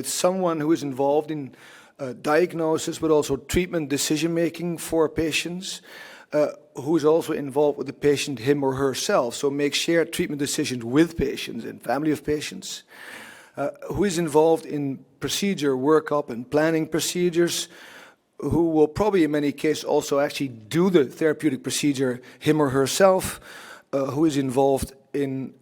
It's someone who is involved in diagnosis, but also treatment decision-making for patients, who is also involved with the patient, him or herself, so make shared treatment decisions with patients and family of patients, who is involved in procedure workup and planning procedures, who will probably in many cases also actually do the therapeutic procedure, him or herself, who is involved in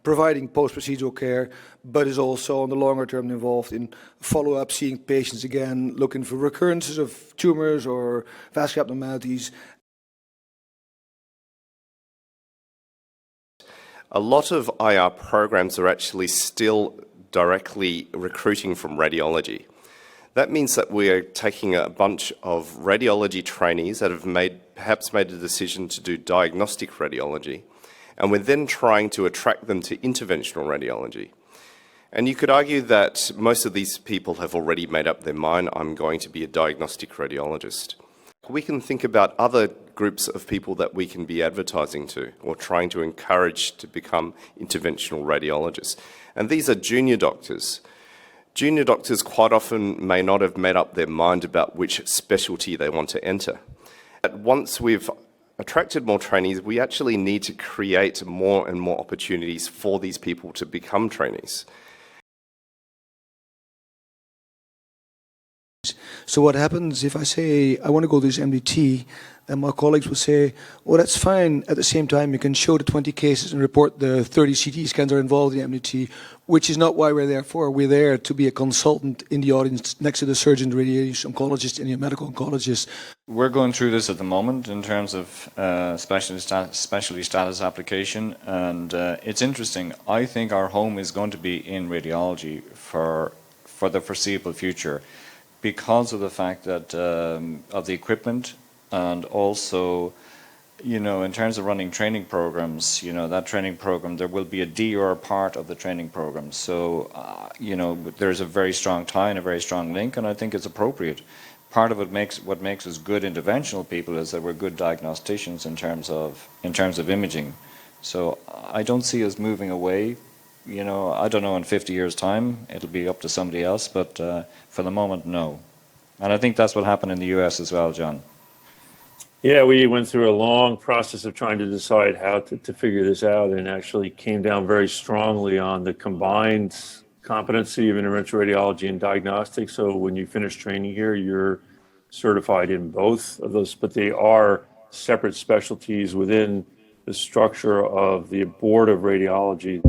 providing post-procedural care, but is also on the longer term involved in follow-up, seeing patients again, looking for recurrences of tumors or vascular abnormalities. A lot of IR programs are actually still directly recruiting from radiology. That means that we are taking a bunch of radiology trainees that have perhaps made a decision to do diagnostic radiology, and we're then trying to attract them to interventional radiology. And you could argue that most of these people have already made up their mind, I'm going to be a diagnostic radiologist. We can think about other groups of people that we can be advertising to or trying to encourage to become interventional radiologists. And these are junior doctors. Junior doctors quite often may not have made up their mind about which specialty they want to enter. But once we've attracted more trainees, we actually need to create more and more opportunities for these people to become trainees. So what happens if I say, I want to go to this MDT, and my colleagues will say, well, that's fine. At the same time, you can show the 20 cases and report the 30 CT scans are involved in MDT, which is not why we're there for. We're there to be a consultant in the audience next to the surgeon, the radiation oncologist, and the medical oncologist. We're going through this at the moment in terms of specialty status application, and it's interesting. I think our home is going to be in radiology for the foreseeable future, because of the fact that of the equipment, and also, you know, in terms of running training programs, you know, that training program, there will be a DR part of the training program. So, you know, there's a very strong tie and a very strong link, and I think it's appropriate. Part of what makes us good interventional people is that we're good diagnosticians in terms of imaging. So I don't see us moving away. You know, I don't know, in 50 years' time, it'll be up to somebody else, but for the moment, no. And I think that's what happened in the US as well, John. Yeah, we went through a long process of trying to decide how to figure this out, and actually came down very strongly on the combined competency of interventional radiology and diagnostics. So when you finish training here, you're certified in both of those, but they are separate specialties within the structure of the board of radiology.